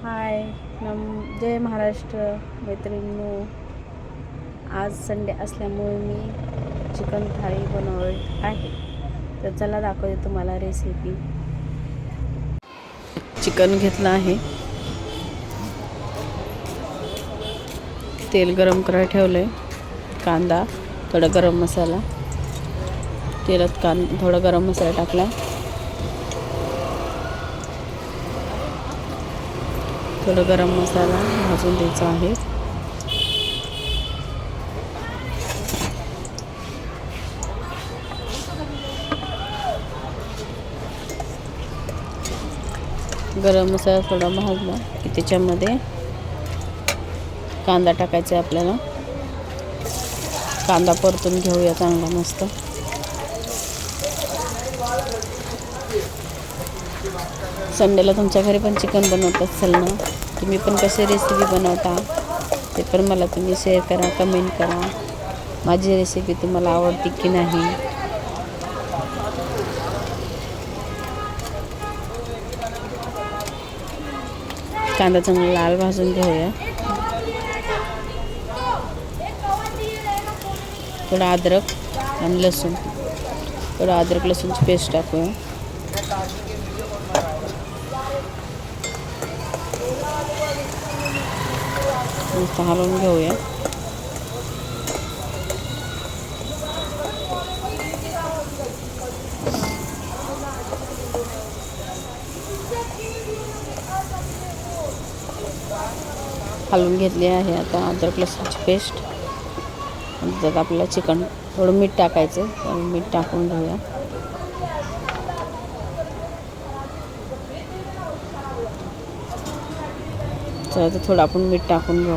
हाय जय महाराष्ट्र मैत्रिणींनो. आज संडे असल्यामुळे मी चिकन थाळी बनवत आहे. तर चला दाखवते तुम्हाला रेसिपी. चिकन घेतलं आहे, तेल गरम करायला ठेवलं आहे, कांदा, थोडा गरम मसाला, तेलात थोडा गरम मसाला टाकला, थोडा गरम मसाला भाजून द्यायचा आहे. गरम मसाला थोडा भाजला की त्याच्यामध्ये कांदा टाकायचा आहे आपल्याला. कांदा परतून घेऊया चांगला मस्त. संडेला तुमच्या घरी पण चिकन बनवत असेल ना, तुम्ही पण कशी रेसिपी बनवता ते पण मला तुम्ही शेअर करा, कमेंट करा. माझी रेसिपी तुम्हाला आवडते की नाही. कांदा चांगला लाल भाजून घेऊया. थोडा अद्रक आणि लसूण, थोडा अद्रक लसूणची पेस्ट टाकूया. मस्त हलवून घेऊया. हलवून घेतली आहे. आता अद्रक लसूणची पेस्ट, त्यात आपल्याला चिकन, थोडं मीठ टाकायचं. मीठ टाकून घेऊया. तर थोडं आपण मीठ टाकून घेऊ.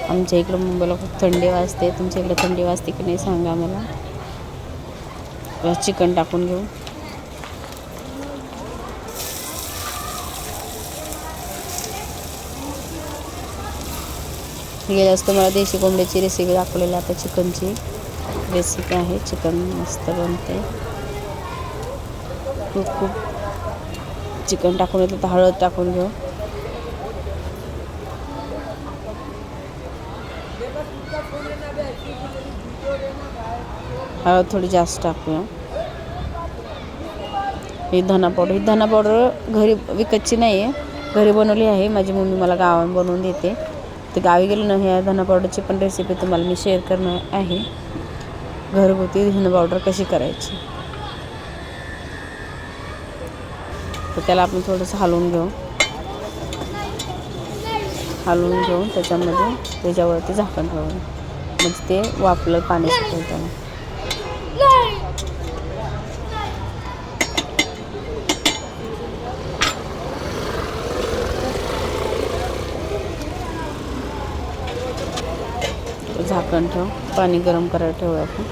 आमच्या इकडं मुंबईला खूप थंडी वाजते. तुमच्या इकडे थंडी वाजते की नाही सांगा मला. चिकन टाकून घेऊ. हे जास्त मला देशी कोंबड्याची रेसिपी दाखवलेली. आता चिकनची रेसिपी आहे. चिकन मस्त बनते. खूप चिकन टाकून येतं. तर हळद टाकून घेऊ. हळद थोडी जास्त टाकूया. ही धना पावडर घरी विकतची नाही आहे, घरी बनवली आहे. माझी मम्मी मला गावात बनवून देते. तर गावी गेलो ना, ह्या धना पावडरची पण रेसिपी तुम्हाला मी शेअर करणार आहे. घरगुती धना पावडर कशी करायची. तर त्याला आपण थोडंसं हलवून घेऊ. हलवून घेऊन त्याच्यावरती झाकण ठेवू. म्हणजे ते वाफलं पाणी सुटेल त्याला. झाकण ठेव. पाणी गरम करायला ठेवूया आपण.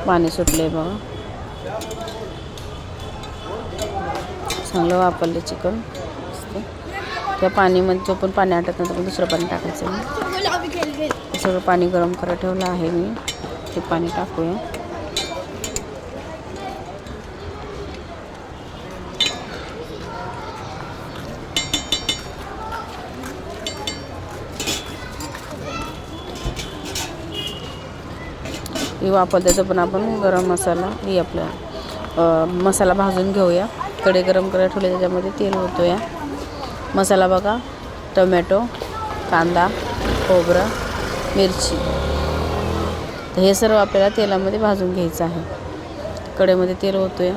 पाणी सुटले बघा. चांगलं वापरले चिकन. त्या पाणीमध्ये जो पण पाणी आटत नंतर दुसरं पाणी टाकायचं. सगळं पाणी गरम करायला ठेवलं आहे मी. ते पाणी टाकूया. हे वापरल्याचं पण आपण गरम मसाला, ही आपला मसाला भाजून घेऊया. कढई गरम करायला ठेवले, त्याच्यामध्ये तेल ओतूया. मसाला बघा, टोमॅटो, कांदा, खोबरं, मिरची. तर हे सर्व आपल्याला तेलामध्ये भाजून घ्यायचं आहे. कढईमध्ये तेल ओतूया.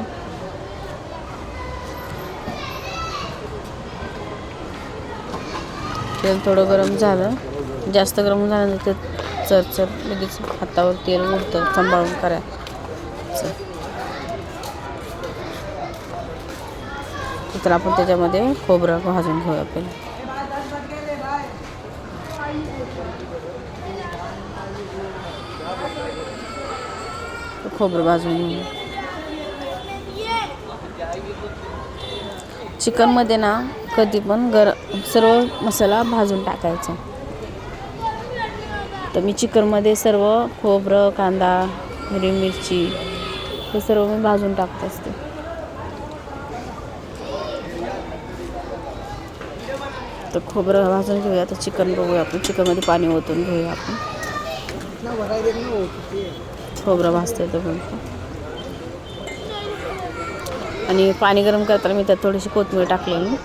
तेल थोडं गरम झालं, जास्त गरम झालं तर चरचर लगेच हातावर तेल उडतं. सांभाळून करायचं. तर आपण त्याच्यामध्ये खोबरं भाजून घेऊया आपल्याला. खोबरं भाजून घेऊ. चिकनमध्ये ना कधी पण सर्व मसाला भाजून टाकायचा. तर मी चिकनमध्ये सर्व खोबरं, कांदा, हिरवी मिरची हे सर्व मी भाजून टाकत असते. तर खोबरं भाजून घेऊया. तर चिकन बघूया आपण. चिकनमध्ये पाणी ओतून घेऊया आपण. खोबरं भाजते तर बघतो. आणि पाणी गरम करताना मी त्यात थोडीशी कोथिंबीर टाकलेली.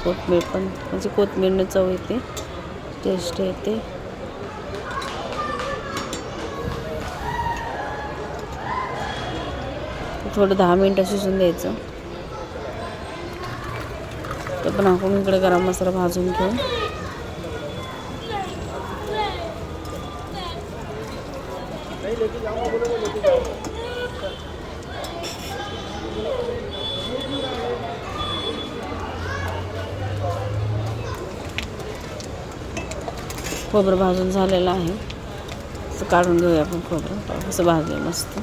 कोथिंबीर पण म्हणजे कोथिंबीरने चव येते, टेस्ट येते. थोडं 10 मिनटं शिजून द्यायचं. तर पण आपण इकडे गरम मसाला भाजून घेऊ. खोबरं भाजून झालेलं आहे. तर काढून घेऊया आपण खोबरं. कसं भाजलं मस्त.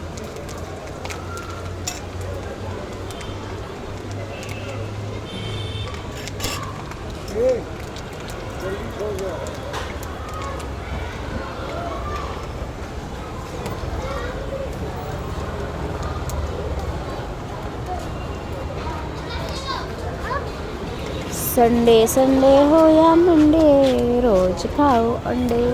संडे संडे हो या मंडे, रोज खाओ अंडे.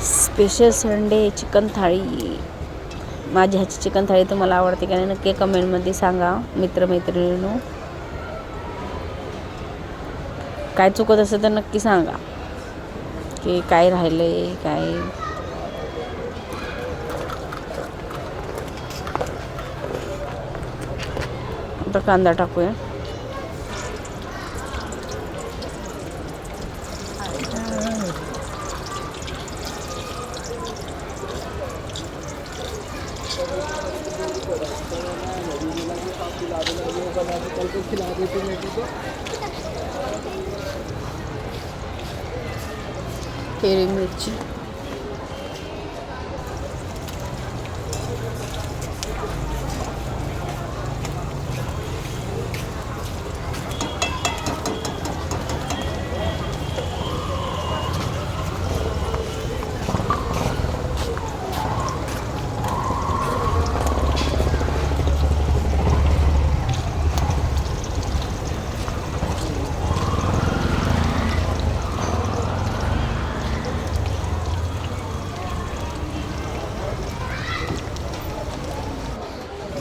स्पेशल संडे चिकन थाळी. माझी ह्याची चिकन थाळी तुम्हाला आवडते का नाही नक्की कमेंटमध्ये सांगा मित्रमैत्रिणींनो. काय चुकत असेल तर नक्की सांगा की काय राहिलंय काय. आता कांदा टाकूया. हिरवी मिरची,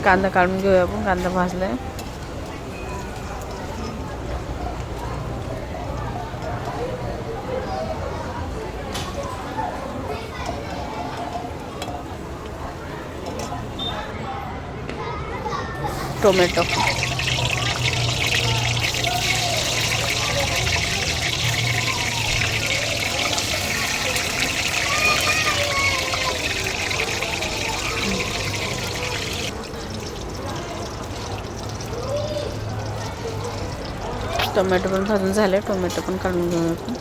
कांदा काढून घेऊया आपण. कांदा भाजलाय. टोमॅटो, टोमॅटो पण भाजून झाले. टोमॅटो पण काढून घेऊया आपण.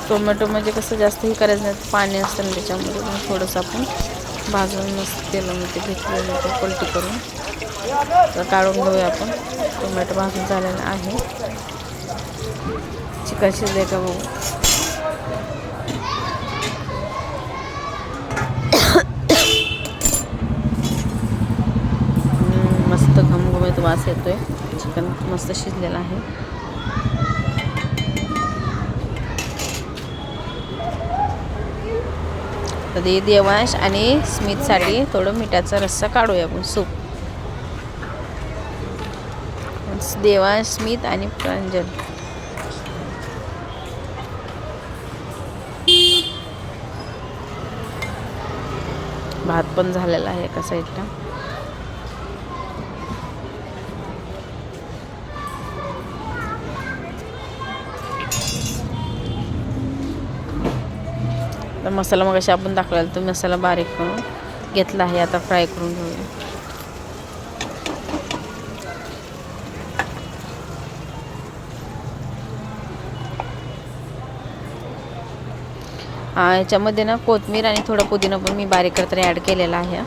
टोमॅटो म्हणजे कसं जास्त हे करायचं नाही, पाणी असतं ना त्याच्यामध्ये. मग थोडंसं आपण भाजून मस्त तेलामध्ये घेतलेलं ते पलटी करून तर काढून घेऊया आपण. टोमॅटो भाजून झालेला आहे. चिकन शिजले का बघू. मस्त घमघमीत वास येतोय. चिकन मस्त शिजलेलं आहे. तर देवांश आणि स्मितसाठी थोडं मिठाचा रस्सा काढूया आपण. सूप देवांश, स्मित आणि प्रांजल. भात पण झालेला आहे एका साईडला. तर मसाला मग आपण दाखवायला तो मसाला बारीक करून घेतला आहे. आता फ्राय करून घेऊया. याच्यामध्ये ना कोथिंबीर आणि थोडा पुदिना पण मी बारीक करताना ॲड केलेला आहे.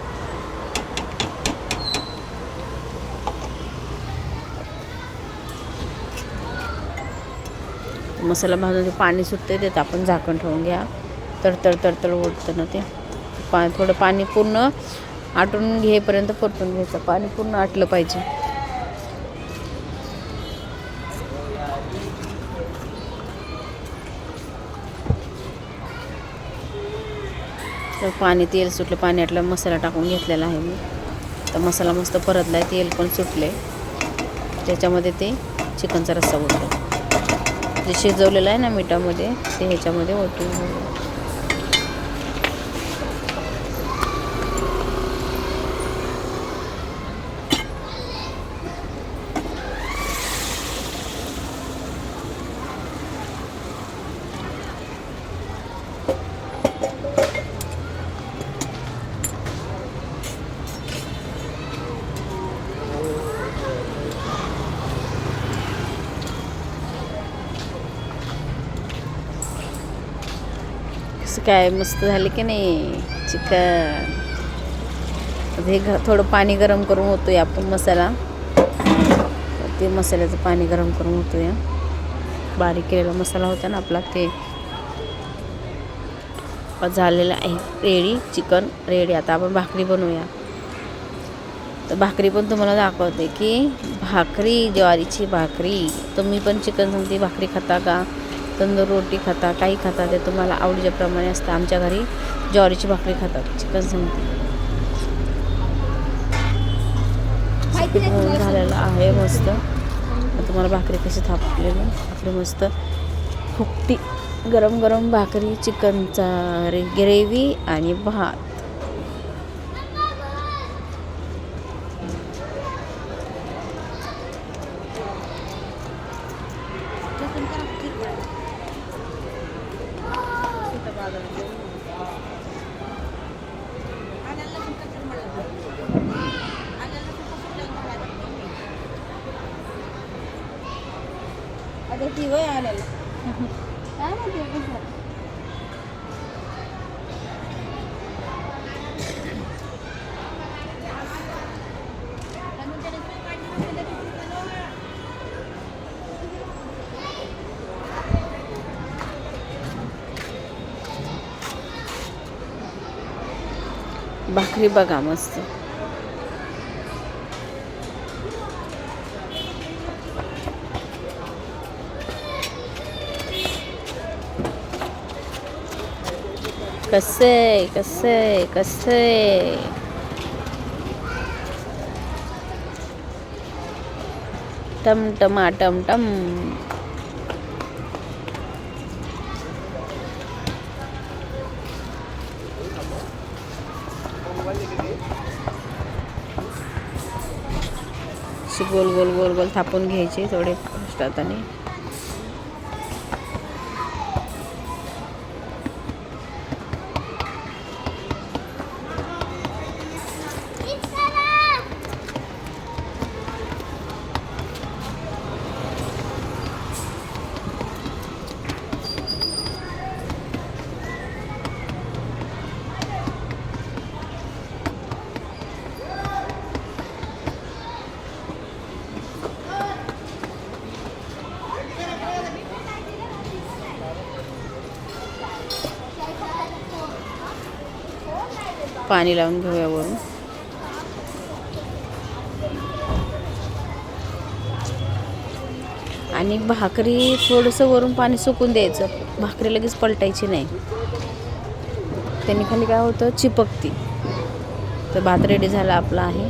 मसाला भाजून ते पाणी सुटते ते आपण झाकण ठेवून घ्या. तडतड तडतड ओढतं ना ते थोडं पाणी पूर्ण आटून घेईपर्यंत परतून घ्यायचं. पाणी पूर्ण आटलं पाहिजे. तर पाणी तेल सुटलं, पाणी आटलं, मसाला टाकून घेतलेला आहे मी. तर मसाला मस्त परतला आहे, तेल पण सुटले. त्याच्यामध्ये ते चिकनचा रस्सा ओततो. जे शिजवलेलं आहे ना मिठामध्ये ते ह्याच्यामध्ये ओतून घेऊ. काय मस्त झाले की नाही चिकन. हे थोडं पाणी गरम करून होतो आहे आपण मसाला. ते मसाल्याचं पाणी गरम करून होतो या. बारीक केलेला मसाला होता ना आपला ते झालेला आहे. Ready chicken ready. आता आपण भाकरी बनवूया. तर भाकरी पण तुम्हाला दाखवते की भाकरी, ज्वारीची भाकरी. तुम्ही पण चिकन सांगते भाकरी खाता का, तंदूर रोटी खाता, काही खाता, ते तुम्हाला आवडीच्याप्रमाणे असतं. आमच्या घरी ज्वारीची भाकरी खातात. चिकन सांगते पीठ मळून झालेलं आहे मस्त. तुम्हाला भाकरी कशी थापलेली आपली मस्त फुकटी गरम गरम भाकरी, चिकनचा ग्रेव्ही आणि भात. भाकरी बघा मस्त. कसे कसे कसे टम टमा टम टम. गोल गोल गोल गोल थापून घ्यायचे थोडे कष्टात. आणि पाणी लावून घेऊया वरून. आणि भाकरी थोडंसं वरून पाणी सुकून द्यायचं. भाकरी लगेच पलटायची नाही, त्यांनी खाली काय होतं चिपकती. तर भात रेडी झाला आपला आहे.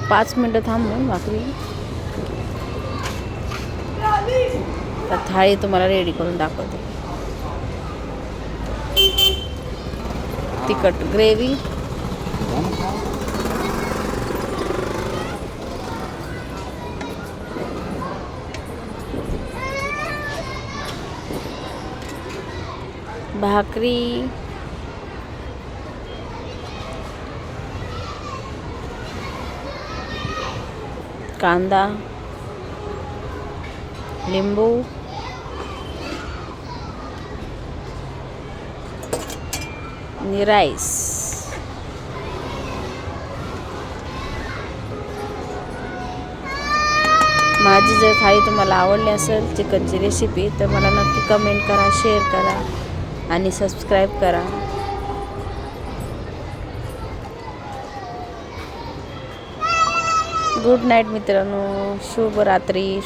5 मिनटं थांबून भाकरी. तर थाळी तुम्हाला रेडी करून दाखवते. तिखट ग्रेव्ही, भाकरी, कांदा, लिंबू, आणि राईस. माझी जर थाळी तुम्हाला आवडली असेल चिकनची रेसिपी तर मला नक्की कमेंट करा, शेअर करा आणि सबस्क्राईब करा. गुड नाईट मित्रांनो. शुभरात्री.